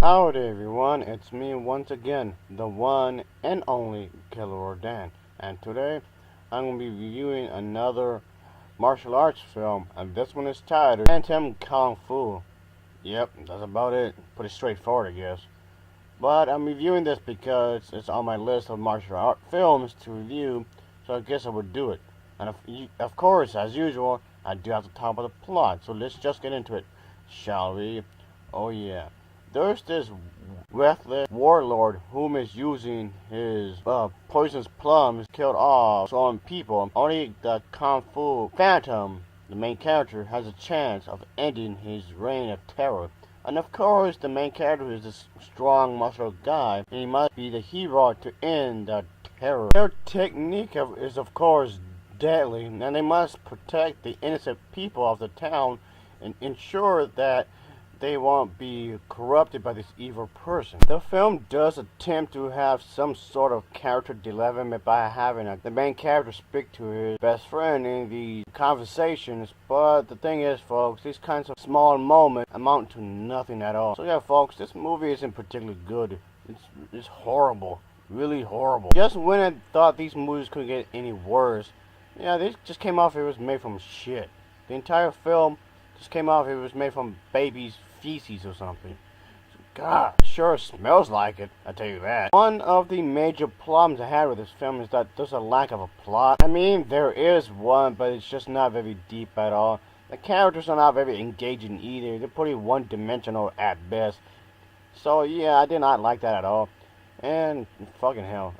Howdy everyone, it's me once again, the one and only Killer Dan, and today I'm going to be reviewing another martial arts film, and this one is titled Phantom Kung Fu. Yep, that's about it. Pretty straightforward, I guess. But I'm reviewing this because it's on my list of martial art films to review, so I guess I would do it. And of course, as usual, I do have to talk about the plot, so let's just get into it, shall we? Oh yeah. There's this worthless warlord whom is using his poisonous plums killed off some people. Only the Kung Fu Phantom, the main character, has a chance of ending his reign of terror. And of course, the main character is this strong, muscular guy, and he must be the hero to end the terror. Their technique is, of course, deadly, and they must protect the innocent people of the town and ensure that they won't be corrupted by this evil person. The film does attempt to have some sort of character development by having the main character speak to his best friend in the conversations, but the thing is, folks, these kinds of small moments amount to nothing at all. So yeah, folks, this movie isn't particularly good. It's horrible. Really horrible. Just when I thought these movies couldn't get any worse, yeah, they just came off it was made from shit. The entire film just came off it was made from babies' feces or something. God, sure smells like it, I tell you that. One of the major problems I had with this film is that there's a lack of a plot. I mean, there is one, but it's just not very deep at all. The characters are not very engaging either. They're pretty one-dimensional at best. So yeah, I did not like that at all. And fucking hell,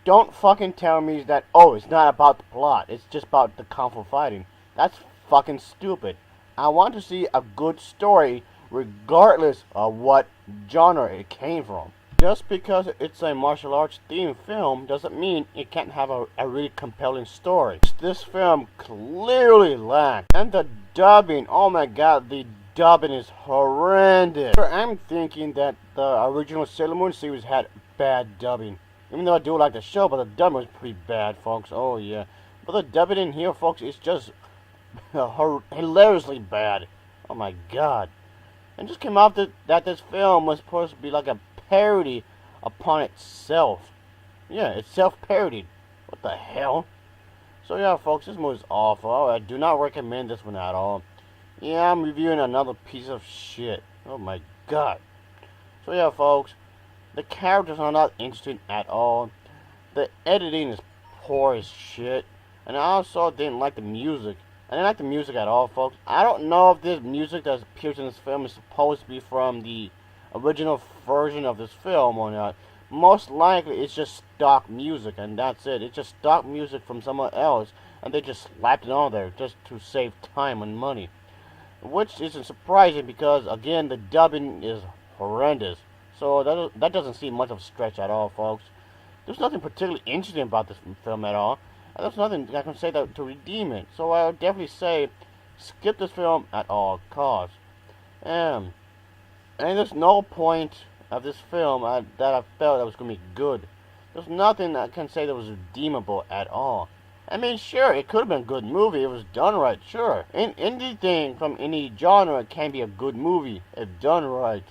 don't fucking tell me that, oh, it's not about the plot. It's just about the kung fu fighting. That's fucking stupid. I want to see a good story regardless of what genre it came from. Just because it's a martial arts themed film doesn't mean it can't have a really compelling story. This film clearly lacks. And the dubbing, oh my god, the dubbing is horrendous. I'm thinking that the original Sailor Moon series had bad dubbing. Even though I do like the show, but the dubbing was pretty bad, folks. Oh yeah. But the dubbing in here, folks, is just hilariously bad. Oh my god. And just came out that this film was supposed to be like a parody upon itself. Yeah, it's self-parodied. What the hell? So yeah, folks, this movie's awful. I do not recommend this one at all. Yeah, I'm reviewing another piece of shit. Oh my god. So yeah, folks, the characters are not interesting at all. The editing is poor as shit. And I also didn't like the music. I didn't like the music at all, folks. I don't know if this music that appears in this film is supposed to be from the original version of this film or not. Most likely, it's just stock music, and that's it. It's just stock music from somewhere else, and they just slapped it on there just to save time and money. Which isn't surprising because, again, the dubbing is horrendous. So that doesn't seem much of a stretch at all, folks. There's nothing particularly interesting about this film at all. There's nothing I can say that to redeem it. So I would definitely say skip this film at all costs. And there's no point of this film that I felt that was going to be good. There's nothing I can say that was redeemable at all. I mean, sure, it could have been a good movie. It was done right, sure. Anything from any genre can be a good movie if done right.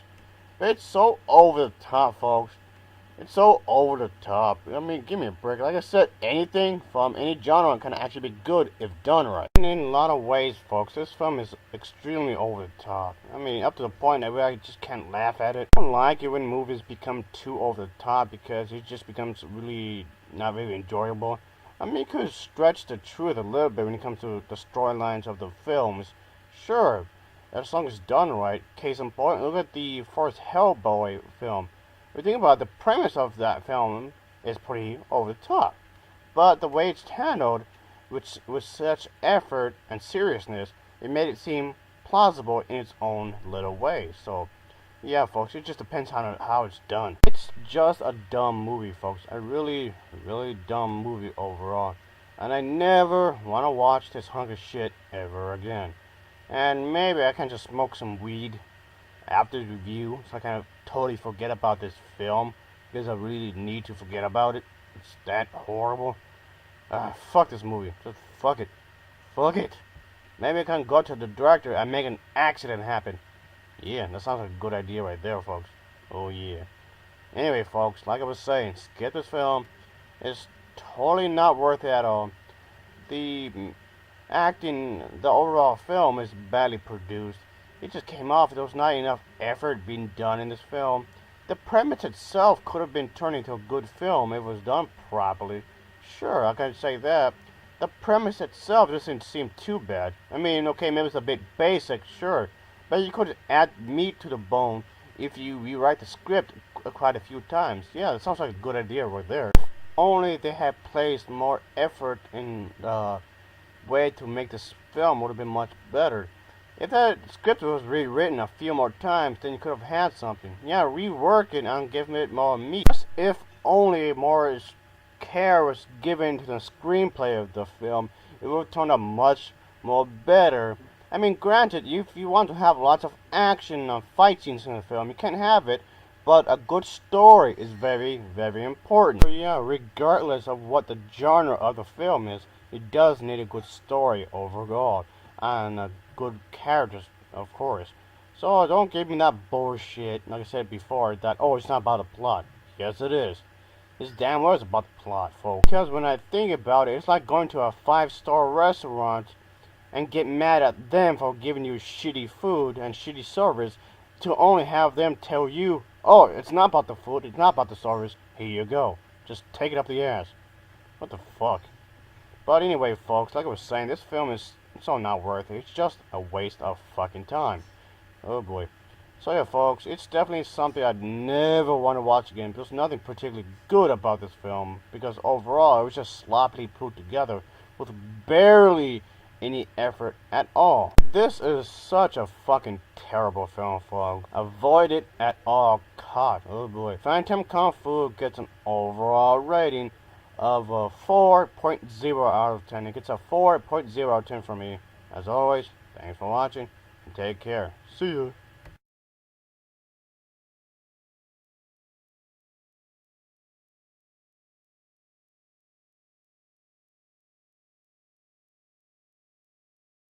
But it's so over the top, folks. It's so over the top. I mean, give me a break. Like I said, anything from any genre can actually be good if done right. And in a lot of ways, folks, this film is extremely over the top. I mean, up to the point that I just can't laugh at it. I don't like it when movies become too over the top because it just becomes really not very enjoyable. I mean, it could stretch the truth a little bit when it comes to the storylines of the films. Sure, as long as it's done right. Case in point, look at the first Hellboy film. If you think about it, the premise of that film is pretty over the top. But the way it's handled, with such effort and seriousness, it made it seem plausible in its own little way. So, yeah, folks, it just depends on how it's done. It's just a dumb movie, folks. A really, really dumb movie overall. And I never want to watch this hunk of shit ever again. And maybe I can just smoke some weed after the review, so I kind of totally forget about this film, because I really need to forget about it. It's that horrible. Fuck this movie. Just fuck it. Fuck it. Maybe I can go to the director and make an accident happen. Yeah, that sounds like a good idea right there, folks. Oh yeah. Anyway, folks, like I was saying, skip this film. It's totally not worth it at all. The acting, the overall film is badly produced. It just came off. There was not enough effort being done in this film. The premise itself could have been turned into a good film if it was done properly. Sure, I can say that. The premise itself doesn't seem too bad. I mean, okay, maybe it's a bit basic, sure, but you could add meat to the bone if you rewrite the script quite a few times. Yeah, that sounds like a good idea right there. Only they had placed more effort in way to make this film would have been much better. If that script was rewritten a few more times, then you could have had something. Yeah, rework it and give it more meat. If only more care was given to the screenplay of the film, it would have turned out much more better. I mean, granted, if you want to have lots of action and fight scenes in the film, you can have it, but a good story is very, very important. So yeah, regardless of what the genre of the film is, it does need a good story overall, and good characters, of course. So don't give me that bullshit, like I said before, that, oh, it's not about the plot. Yes, it is. It's damn well about the plot, folks. Because when I think about it, it's like going to a five-star restaurant and get mad at them for giving you shitty food and shitty service to only have them tell you, oh, it's not about the food, it's not about the service, here you go. Just take it up the ass. What the fuck? But anyway, folks, like I was saying, this film is so not worth it. It's just a waste of fucking time. Oh boy. So yeah, folks, it's definitely something I'd never want to watch again. There's nothing particularly good about this film, because overall it was just sloppily put together with barely any effort at all. This is such a fucking terrible film, folks. Avoid it at all costs. Oh boy. Phantom Kung Fu gets an overall rating of a 4.0 out of 10. It gets a 4.0 out of 10 from me. As always, thanks for watching, and take care. See ya.